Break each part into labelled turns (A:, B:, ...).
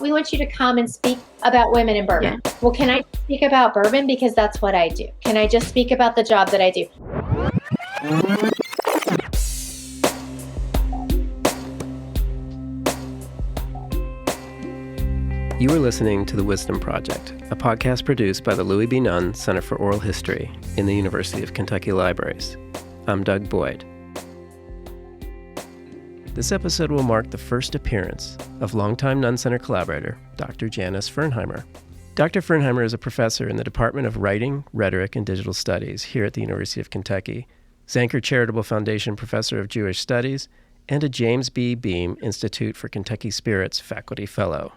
A: we want you to come and speak about women in bourbon. Yeah. Well, can I speak about bourbon? Because that's what I do. Can I just speak about the job that I do?
B: You are listening to The Wisdom Project, a podcast produced by the Louis B. Nunn Center for Oral History in the University of Kentucky Libraries. I'm Doug Boyd. This episode will mark the first appearance of longtime Nunn Center collaborator, Dr. Janice Fernheimer. Dr. Fernheimer is a professor in the Department of Writing, Rhetoric, and Digital Studies here at the University of Kentucky, Zanker Charitable Foundation Professor of Jewish Studies, and a James B. Beam Institute for Kentucky Spirits Faculty Fellow.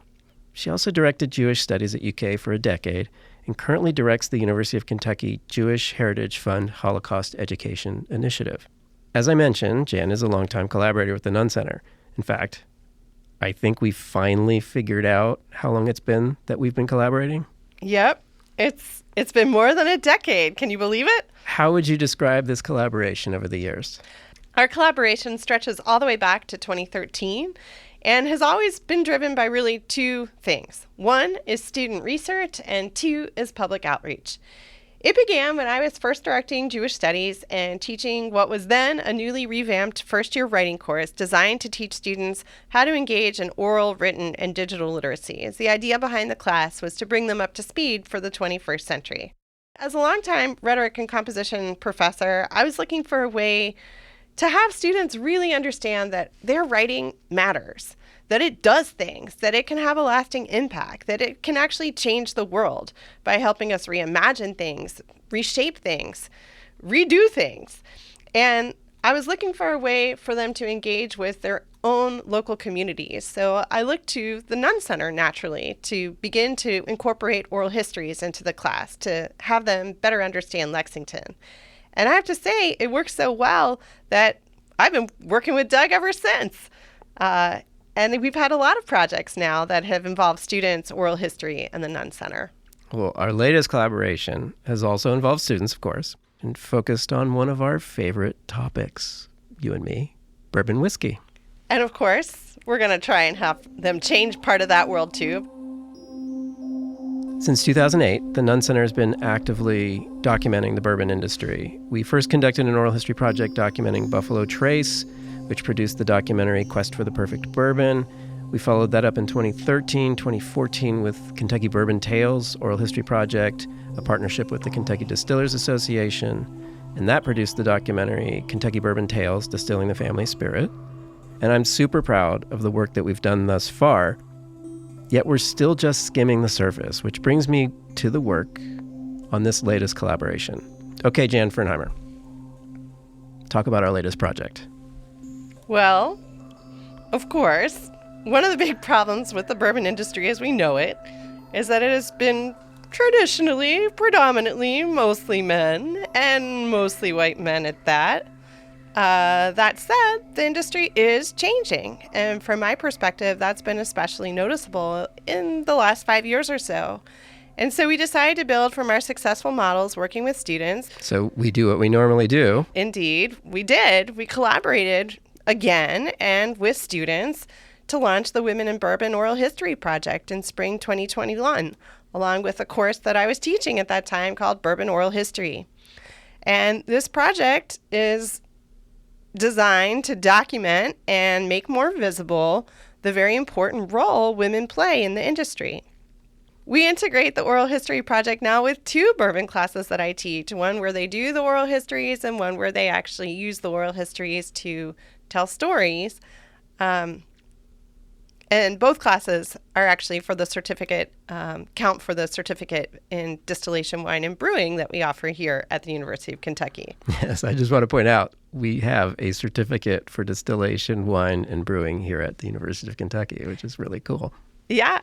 B: She also directed Jewish Studies at UK for a decade and currently directs the University of Kentucky Jewish Heritage Fund Holocaust Education Initiative. As I mentioned, Jan is a longtime collaborator with the Nunn Center. In fact, I think we finally figured out how long it's been that we've been collaborating.
C: Yep. It's been more than a decade. Can you believe it?
B: How would you describe this collaboration over the years?
C: Our collaboration stretches all the way back to 2013 and has always been driven by really two things. One is student research, and two is public outreach. It began when I was first directing Jewish Studies and teaching what was then a newly revamped first-year writing course designed to teach students how to engage in oral, written, and digital literacy. The idea behind the class was to bring them up to speed for the 21st century. As a longtime rhetoric and composition professor, I was looking for a way to have students really understand that their writing matters, that it does things, that it can have a lasting impact, that it can actually change the world by helping us reimagine things, reshape things, redo things. And I was looking for a way for them to engage with their own local communities. So I looked to the Nunn Center naturally to begin to incorporate oral histories into the class to have them better understand Lexington. And I have to say, it works so well that I've been working with Doug ever since. And we've had a lot of projects now that have involved students, oral history, and the Nunn Center.
B: Well, our latest collaboration has also involved students, of course, and focused on one of our favorite topics, you and me, bourbon whiskey.
C: And of course, we're going to try and have them change part of that world too.
B: Since 2008, the Nunn Center has been actively documenting the bourbon industry. We first conducted an oral history project documenting Buffalo Trace, which produced the documentary Quest for the Perfect Bourbon. We followed that up in 2013, 2014 with Kentucky Bourbon Tales Oral History Project, a partnership with the Kentucky Distillers Association, and that produced the documentary Kentucky Bourbon Tales, Distilling the Family Spirit. And I'm super proud of the work that we've done thus far, yet we're still just skimming the surface, which brings me to the work on this latest collaboration. Okay, Jan Fernheimer, talk about our latest project.
C: Well, of course, one of the big problems with the bourbon industry as we know it is that it has been traditionally, predominantly, mostly men, and mostly white men at that. That said, the industry is changing, and from my perspective, that's been especially noticeable in the last 5 years or so. And so we decided to build from our successful models working with students.
B: So we do what we normally do.
C: Indeed, we did. We collaborated again and with students to launch the Women in Bourbon Oral History Project in spring 2021, along with a course that I was teaching at that time called Bourbon Oral History. And this project is designed to document and make more visible the very important role women play in the industry. We integrate the Oral History Project now with 2 bourbon classes that I teach, one where they do the oral histories and one where they actually use the oral histories to tell stories. And both classes are actually for the certificate, count for the certificate in distillation, wine, and brewing that we offer here at the University of Kentucky.
B: Yes, I just want to point out, we have a certificate for distillation, wine, and brewing here at the University of Kentucky, which is really cool.
C: Yeah.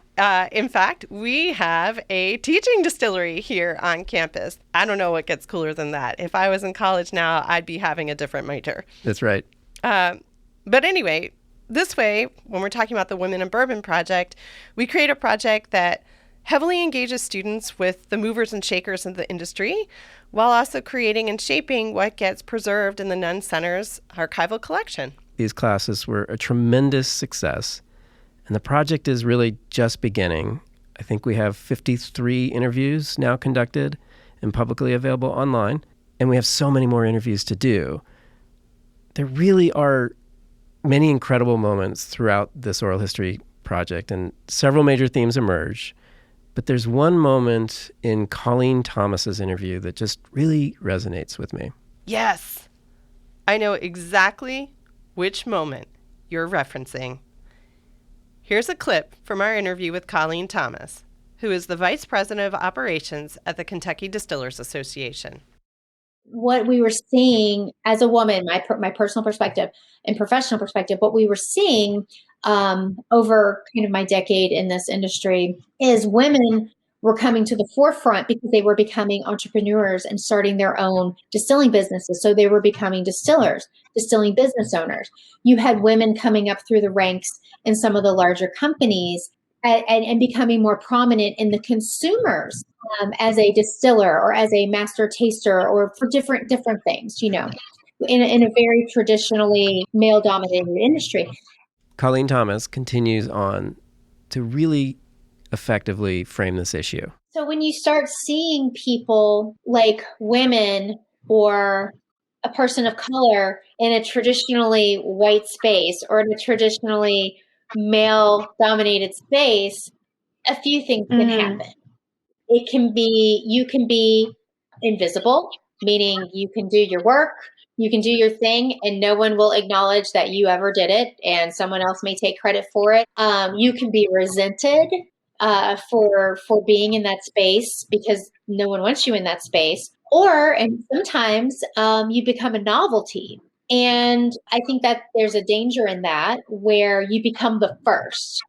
C: In fact, we have a teaching distillery here on campus. I don't know what gets cooler than that. If I was in college now, I'd be having a different major.
B: That's right.
C: But anyway, this way, when we're talking about the Women in Bourbon Project, we create a project that heavily engages students with the movers and shakers of the industry, while also creating and shaping what gets preserved in the Nunn Center's archival collection.
B: These classes were a tremendous success, And the project is really just beginning. I think we have 53 interviews now conducted and publicly available online, and we have so many more interviews to do. There really are many incredible moments throughout this oral history project, and several major themes emerge. But there's one moment in Colleen Thomas's interview that just really resonates with me.
C: Yes, I know exactly which moment you're referencing. Here's a clip from our interview with Colleen Thomas, who is the Vice President of Operations at the Kentucky Distillers Association.
A: What we were seeing as a woman, my personal perspective and professional perspective, what we were seeing over kind of my decade in this industry is women were coming to the forefront because they were becoming entrepreneurs and starting their own distilling businesses. So they were becoming distillers, distilling business owners. You had women coming up through the ranks in some of the larger companies and becoming more prominent in the consumers as a distiller or as a master taster or for different things, in a very traditionally male-dominated industry.
B: Colleen Thomas continues on to really effectively frame this issue.
A: So when you start seeing people like women or a person of color in a traditionally white space or in a traditionally male-dominated space, a few things can happen. You can be invisible, meaning you can do your work, you can do your thing, and no one will acknowledge that you ever did it, and someone else may take credit for it. You can be resented for being in that space because no one wants you in that space. And sometimes you become a novelty. And I think that there's a danger in that where you become the first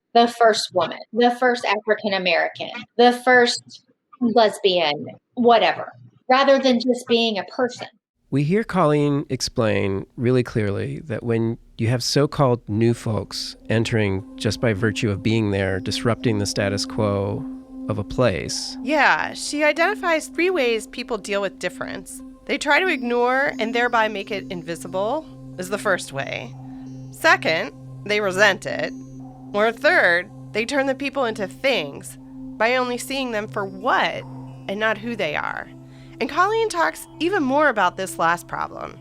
A: woman, the first African American, the first lesbian, whatever, rather than just being a person.
B: We hear Colleen explain really clearly that when you have so-called new folks entering just by virtue of being there, disrupting the status quo of a place.
C: Yeah, she identifies 3 ways people deal with difference. They try to ignore and thereby make it invisible is the first way. Second, they resent it. Or third, they turn the people into things by only seeing them for what and not who they are. And Colleen talks even more about this last problem.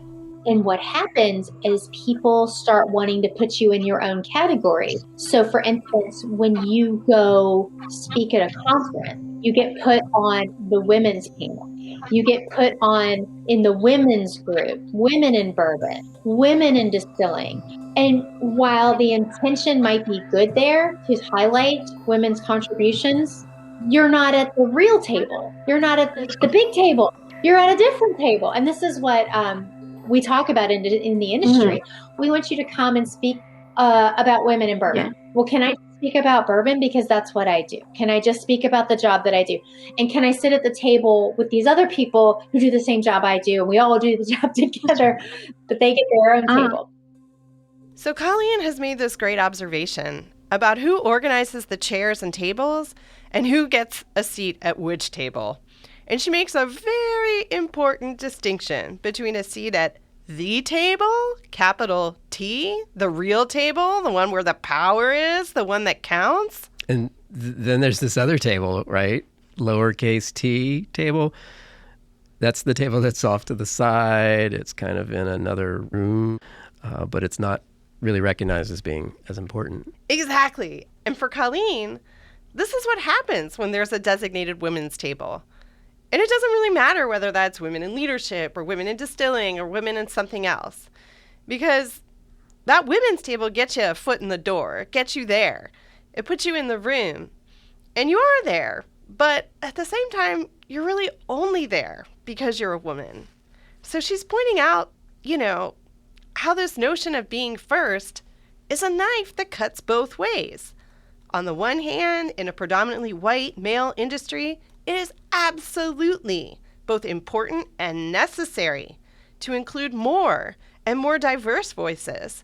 A: And what happens is people start wanting to put you in your own category. So for instance, when you go speak at a conference, you get put on the women's panel. You get put on in the women's group, women in bourbon, women in distilling. And while the intention might be good there to highlight women's contributions, you're not at the real table. You're not at the big table. You're at a different table. And this is what we talk about in the industry. Mm-hmm. We want you to come and speak about women in bourbon. Yeah. Well, can I speak about bourbon? Because that's what I do. Can I just speak about the job that I do? And can I sit at the table with these other people who do the same job I do? And we all do the job together, but they get their own table.
C: So Colleen has made this great observation about who organizes the chairs and tables and who gets a seat at which table. And she makes a very important distinction between a seat at the table, capital T, the real table, the one where the power is, the one that counts.
B: And then there's this other table, right? Lowercase t table. That's the table that's off to the side. It's kind of in another room, but it's not really recognized as being as important.
C: Exactly. And for Colleen, this is what happens when there's a designated women's table. And it doesn't really matter whether that's women in leadership or women in distilling or women in something else, because that women's table gets you a foot in the door. It gets you there. It puts you in the room. And you are there. But at the same time, you're really only there because you're a woman. So she's pointing out, how this notion of being first is a knife that cuts both ways. On the one hand, in a predominantly white male industry, it is absolutely both important and necessary to include more and more diverse voices.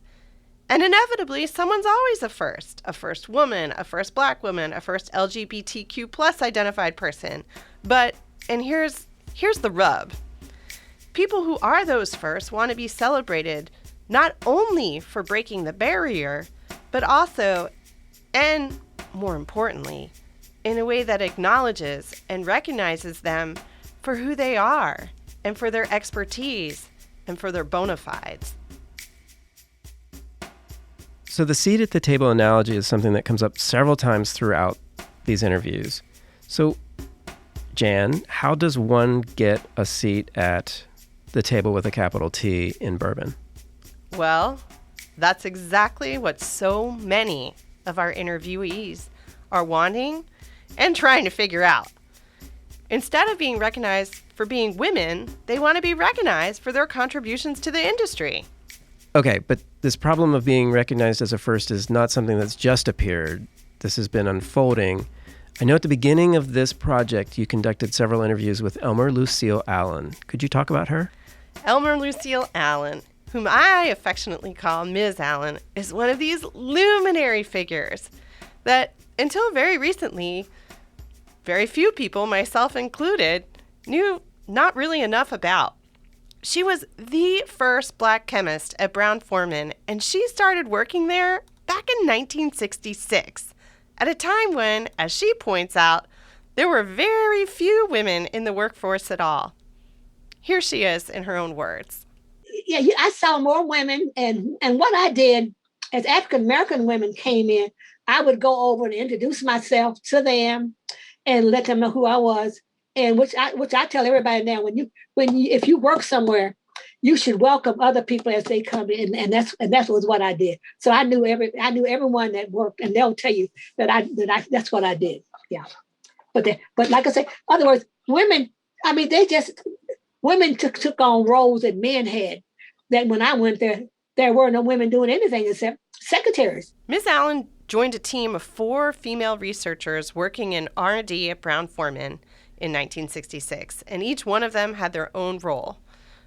C: And inevitably, someone's always a first woman, a first Black woman, a first LGBTQ plus identified person. And here's the rub. People who are those first want to be celebrated not only for breaking the barrier, but also And, more importantly, in a way that acknowledges and recognizes them for who they are and for their expertise and for their bona fides.
B: So the seat at the table analogy is something that comes up several times throughout these interviews. So, Jan, how does one get a seat at the table with a capital T in bourbon?
C: Well, that's exactly what so many of our interviewees are wanting and trying to figure out. Instead of being recognized for being women, they want to be recognized for their contributions to the industry.
B: Okay, but this problem of being recognized as a first is not something that's just appeared. This has been unfolding. I know at the beginning of this project, you conducted several interviews with Elmer Lucille Allen. Could you talk about her?
C: Elmer Lucille Allen, whom I affectionately call Ms. Allen, is one of these luminary figures that, until very recently, very few people, myself included, knew not really enough about. She was the first Black chemist at Brown-Forman, and she started working there back in 1966, at a time when, as she points out, there were very few women in the workforce at all. Here she is in her own words.
D: Yeah, I saw more women, and what I did as African-American women came in, I would go over and introduce myself to them and let them know who I was. And which I tell everybody now, if you work somewhere, you should welcome other people as they come in, and that was what I did. So I knew everyone that worked, and they'll tell you that that's what I did. Yeah, but like I say, in other words, women. I mean, women took on roles that men had. That when I went there were no women doing anything except secretaries.
C: Ms. Allen joined a team of 4 female researchers working in R&D at Brown-Forman in 1966, and each one of them had their own role.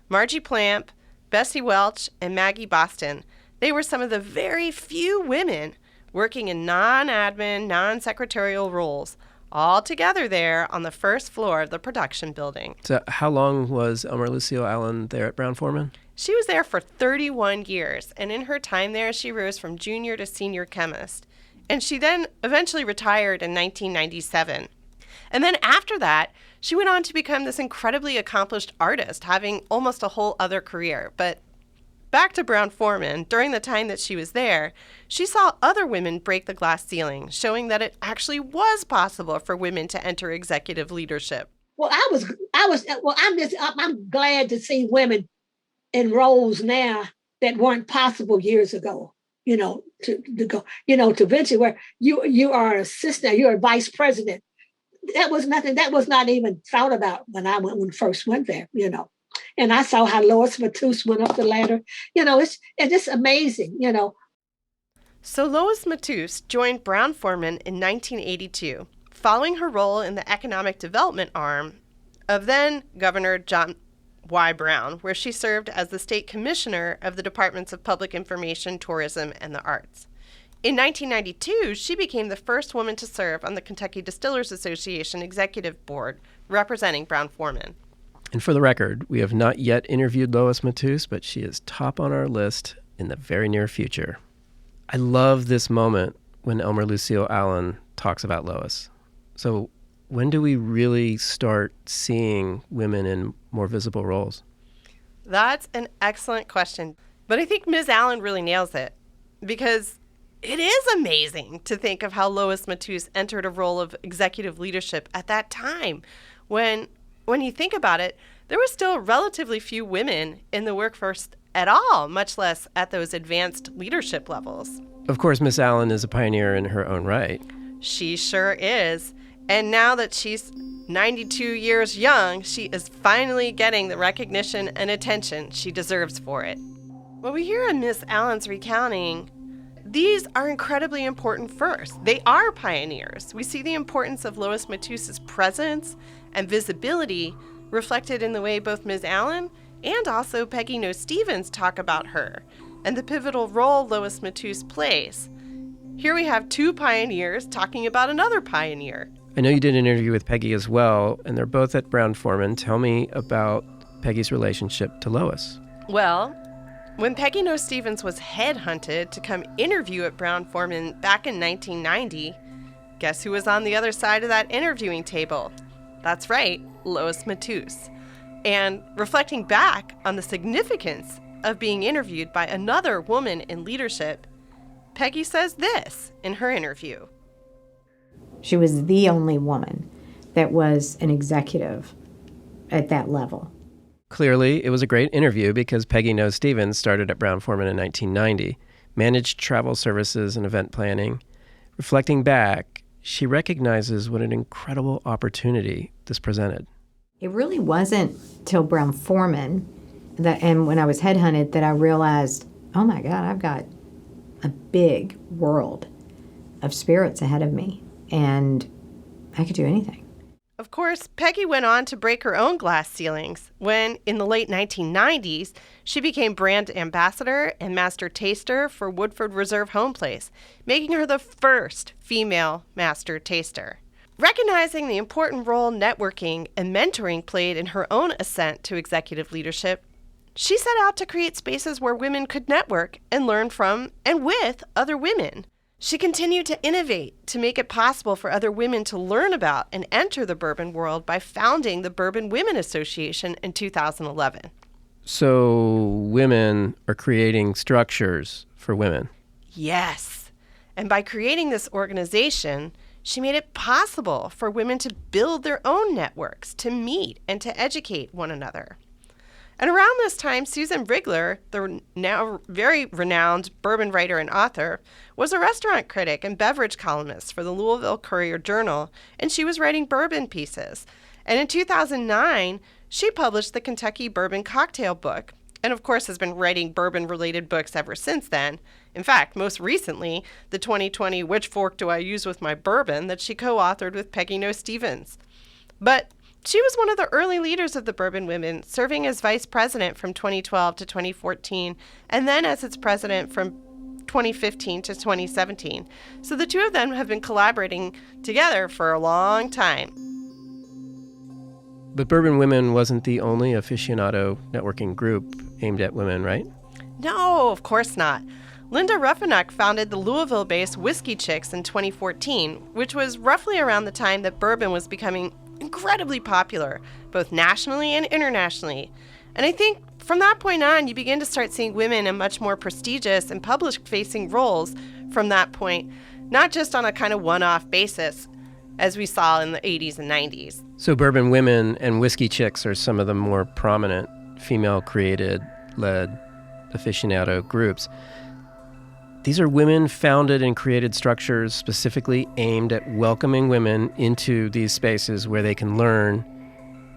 C: Margie Plamp, Bessie Welch, and Maggie Boston, they were some of the very few women working in non-admin, non-secretarial roles, all together there on the first floor of the production building.
B: So how long was Elmer Lucille Allen there at Brown-Forman?
C: She was there for 31 years, and in her time there, she rose from junior to senior chemist. And she then eventually retired in 1997. And then after that, she went on to become this incredibly accomplished artist, having almost a whole other career. But back to Brown-Forman, during the time that she was there, she saw other women break the glass ceiling, showing that it actually was possible for women to enter executive leadership.
D: Well, I'm glad to see women in roles now that weren't possible years ago. To go, to venture where you are an assistant, you're a vice president. That was nothing. That was not even thought about when I first went there. And I saw how Lois Matuse went up the ladder. It's just amazing.
C: So Lois Matuse joined Brown-Forman in 1982, following her role in the economic development arm of then Governor John Y. Brown, where she served as the state commissioner of the Departments of Public Information, Tourism, and the Arts. In 1992, she became the first woman to serve on the Kentucky Distillers Association Executive Board, representing Brown-Forman.
B: And for the record, we have not yet interviewed Lois Matuse, but she is top on our list in the very near future. I love this moment when Elmer Lucille Allen talks about Lois. So when do we really start seeing women in more visible roles?
C: That's an excellent question. But I think Ms. Allen really nails it, because it is amazing to think of how Lois Matuse entered a role of executive leadership at that time. When you think about it, there were still relatively few women in the workforce at all, much less at those advanced leadership levels.
B: Of course, Miss Allen is a pioneer in her own right.
C: She sure is. And now that she's 92 years young, she is finally getting the recognition and attention she deserves for it. What we hear in Miss Allen's recounting, these are incredibly important firsts. They are pioneers. We see the importance of Lois Matuse's presence and visibility reflected in the way both Ms. Allen and also Peggy Noe Stevens talk about her and the pivotal role Lois Matuse plays. Here we have 2 pioneers talking about another pioneer.
B: I know you did an interview with Peggy as well, and they're both at Brown-Forman. Tell me about Peggy's relationship to Lois.
C: Well, When Peggy Noe Stevens was headhunted to come interview at Brown-Forman back in 1990, guess who was on the other side of that interviewing table? That's right, Lois Matuse. And reflecting back on the significance of being interviewed by another woman in leadership, Peggy says this in her interview.
E: She was the only woman that was an executive at that level.
B: Clearly, it was a great interview because Peggy Noe Stevens started at Brown-Forman in 1990, managed travel services and event planning. Reflecting back, she recognizes what an incredible opportunity this presented.
E: It really wasn't till Brown-Forman and when I was headhunted that I realized, oh my God, I've got a big world of spirits ahead of me, and I could do anything.
C: Of course, Peggy went on to break her own glass ceilings when, in the late 1990s, she became brand ambassador and master taster for Woodford Reserve Home Place, making her the first female master taster. Recognizing the important role networking and mentoring played in her own ascent to executive leadership, she set out to create spaces where women could network and learn from and with other women. She continued to innovate to make it possible for other women to learn about and enter the bourbon world by founding the Bourbon Women Association in 2011.
B: So women are creating structures for women.
C: Yes. And by creating this organization, she made it possible for women to build their own networks, to meet and to educate one another. And around this time, Susan Brigler, the now very renowned bourbon writer and author, was a restaurant critic and beverage columnist for the Louisville Courier-Journal, and she was writing bourbon pieces. And in 2009, she published the Kentucky Bourbon Cocktail Book, and of course has been writing bourbon-related books ever since then. In fact, most recently, the 2020 Which Fork Do I Use With My Bourbon that she co-authored with Peggy Noe Stevens. But she was one of the early leaders of the Bourbon Women, serving as vice president from 2012 to 2014, and then as its president from 2015 to 2017. So the two of them have been collaborating together for a long time.
B: But Bourbon Women wasn't the only aficionado networking group aimed at women, right?
C: No, of course not. Linda Ruffenach founded the Louisville-based Whiskey Chicks in 2014, which was roughly around the time that bourbon was becoming incredibly popular, both nationally and internationally. And I think from that point on, you begin to start seeing women in much more prestigious and public-facing roles from that point, not just on a kind of one-off basis, as we saw in the 80s and 90s.
B: So Bourbon Women and Whiskey Chicks are some of the more prominent female-created, led aficionado groups. These are women-founded and created structures specifically aimed at welcoming women into these spaces where they can learn,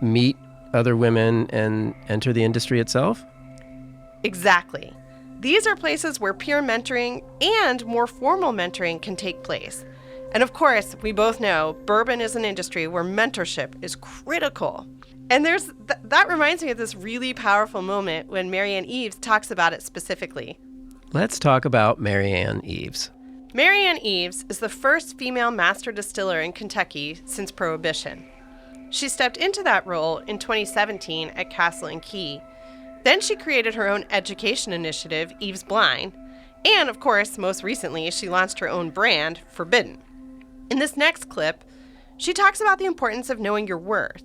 B: meet other women, and enter the industry itself?
C: Exactly. These are places where peer mentoring and more formal mentoring can take place. And of course, we both know bourbon is an industry where mentorship is critical. And there's that reminds me of this really powerful moment when Marianne Eaves talks about it specifically.
B: Let's talk about Marianne Eaves.
C: Marianne Eaves is the first female master distiller in Kentucky since Prohibition. She stepped into that role in 2017 at Castle and Key. Then she created her own education initiative, Eaves Blind. And of course, most recently, she launched her own brand, Forbidden. In this next clip, she talks about the importance of knowing your worth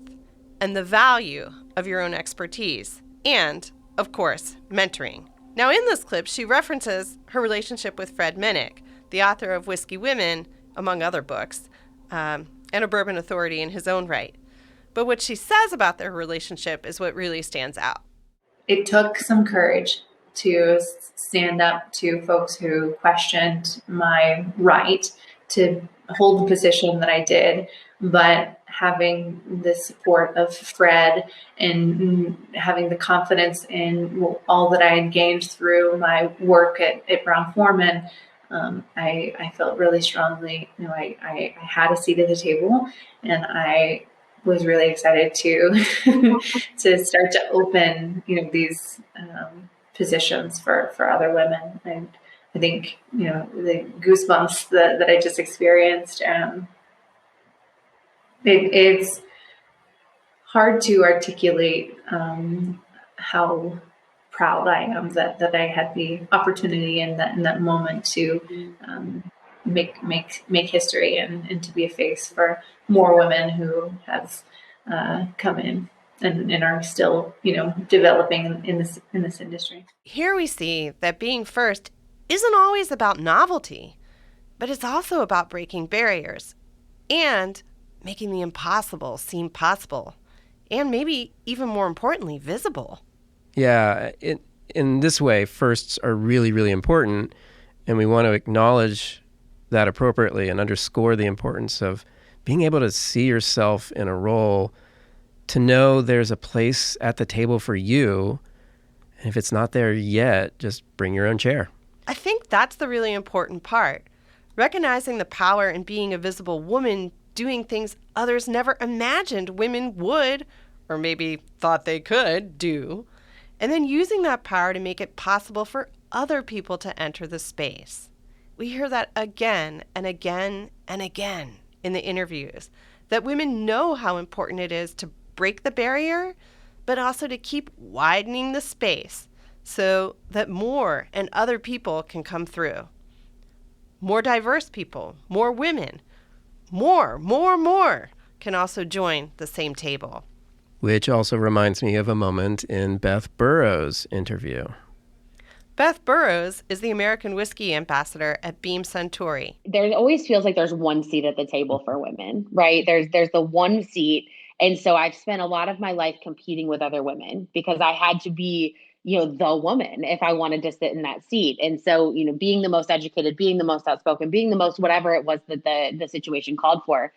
C: and the value of your own expertise and, of course, mentoring. Now, in this clip, she references her relationship with Fred Minnick, the author of Whiskey Women, among other books, and a bourbon authority in his own right. But what she says about their relationship is what really stands out.
F: It took some courage to stand up to folks who questioned my right to hold the position that I did, but having the support of Fred and having the confidence in all that I had gained through my work at Brown-Forman, I felt really strongly, I had a seat at the table, and I was really excited to to start to open, these positions for other women. And I think, the goosebumps that I just experienced, it's hard to articulate how proud I am that I had the opportunity in that moment to make history and to be a face for more women who have come in and are still, developing in this industry.
C: Here we see that being first isn't always about novelty, but it's also about breaking barriers and making the impossible seem possible, and maybe even more importantly, visible.
B: Yeah, in this way, firsts are really, really important, and we want to acknowledge that appropriately and underscore the importance of being able to see yourself in a role, to know there's a place at the table for you, and if it's not there yet, just bring your own chair.
C: I think that's the really important part. Recognizing the power in being a visible woman doing things others never imagined women would, or maybe thought they could, do, and then using that power to make it possible for other people to enter the space. We hear that again and again and again in the interviews, that women know how important it is to break the barrier, but also to keep widening the space so that more and other people can come through. More diverse people, more women, more can also join the same table.
B: Which also reminds me of a moment in Beth Burrows' interview.
C: Beth Burrows is the American Whiskey Ambassador at Beam Suntory.
G: There always feels like there's one seat at the table for women, right? There's the one seat. And so I've spent a lot of my life competing with other women because I had to be, the woman if I wanted to sit in that seat. And so, being the most educated, being the most outspoken, being the most whatever it was that the situation called for.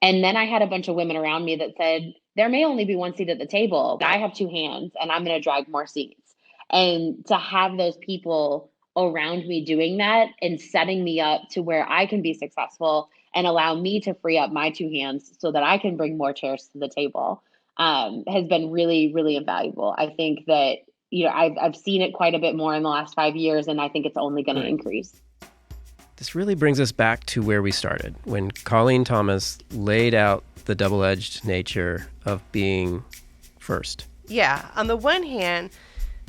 G: And then I had a bunch of women around me that said, there may only be one seat at the table. I have two hands and I'm going to drag more seats. And to have those people around me doing that and setting me up to where I can be successful and allow me to free up my two hands so that I can bring more chairs to the table has been really, really invaluable. I think that, I've seen it quite a bit more in the last 5 years, and I think it's only going to increase.
B: This really brings us back to where we started, when Colleen Thomas laid out the double-edged nature of being first.
C: Yeah, on the one hand,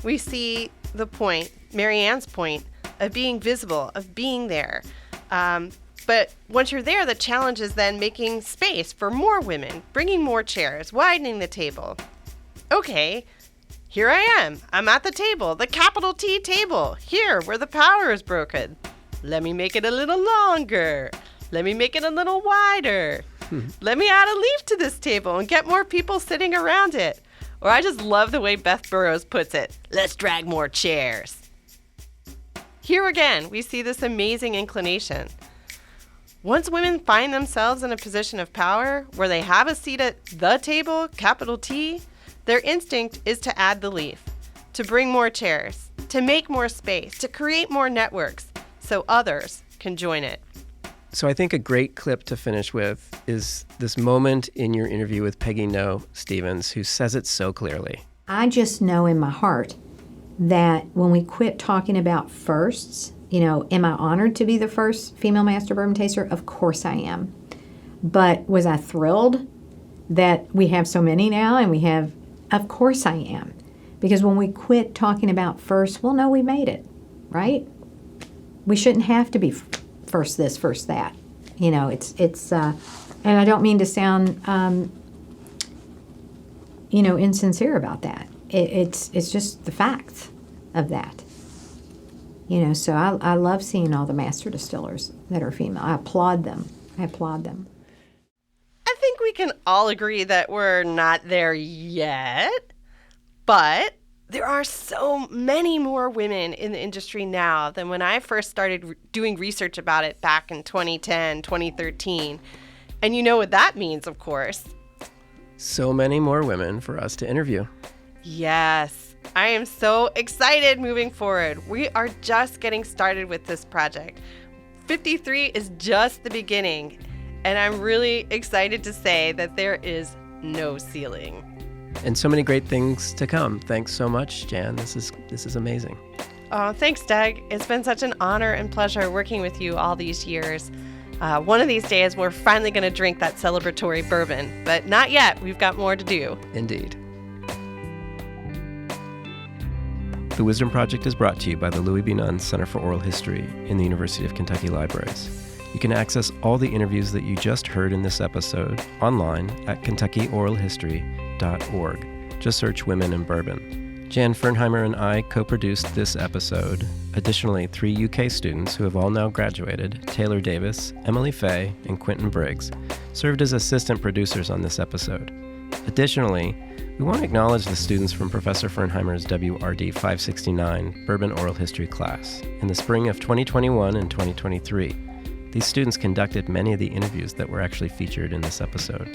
C: we see the point, Marianne's point, of being visible, of being there. But once you're there, the challenge is then making space for more women, bringing more chairs, widening the table. Okay, here I am. I'm at the table, the capital T table, here where the power is broken. Let me make it a little longer. Let me make it a little wider. Let me add a leaf to this table and get more people sitting around it. Or I just love the way Beth Burrows puts it. Let's drag more chairs. Here again, we see this amazing inclination. Once women find themselves in a position of power where they have a seat at the table, capital T, their instinct is to add the leaf, to bring more chairs, to make more space, to create more networks so others can join it.
B: So I think a great clip to finish with is this moment in your interview with Peggy Noe Stevens, who says it so clearly.
E: I just know in my heart that when we quit talking about firsts, am I honored to be the first female master bourbon taster? Of course I am. But was I thrilled that we have so many now and we have, of course I am. Because when we quit talking about first, well, no, we made it, right? We shouldn't have to be first this, first that. It's and I don't mean to sound, insincere about that. It's just the facts of that. So I love seeing all the master distillers that are female. I applaud them. I
C: think we can all agree that we're not there yet, but there are so many more women in the industry now than when I first started doing research about it back in 2010, 2013. And you know what that means, of course.
B: So many more women for us to interview.
C: Yes, I am so excited moving forward. We are just getting started with this project. 53 is just the beginning, and I'm really excited to say that there is no ceiling.
B: And so many great things to come. Thanks so much, Jan. This is amazing.
C: Oh, thanks, Doug. It's been such an honor and pleasure working with you all these years. One of these days, we're finally going to drink that celebratory bourbon, but not yet. We've got more to do.
B: Indeed. The Wisdom Project is brought to you by the Louis B. Nunn Center for Oral History in the University of Kentucky Libraries. You can access all the interviews that you just heard in this episode online at KentuckyOralHistory.org. Just search Women in Bourbon. Jan Fernheimer and I co-produced this episode. Additionally, 3 UK students who have all now graduated, Taylor Davis, Emily Fay, and Qwenton Briggs, served as assistant producers on this episode. Additionally, we want to acknowledge the students from Professor Fernheimer's WRD 569 Bourbon Oral History class in the spring of 2021 and 2023. These students conducted many of the interviews that were actually featured in this episode.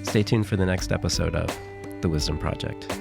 B: Stay tuned for the next episode of The Wisdom Project.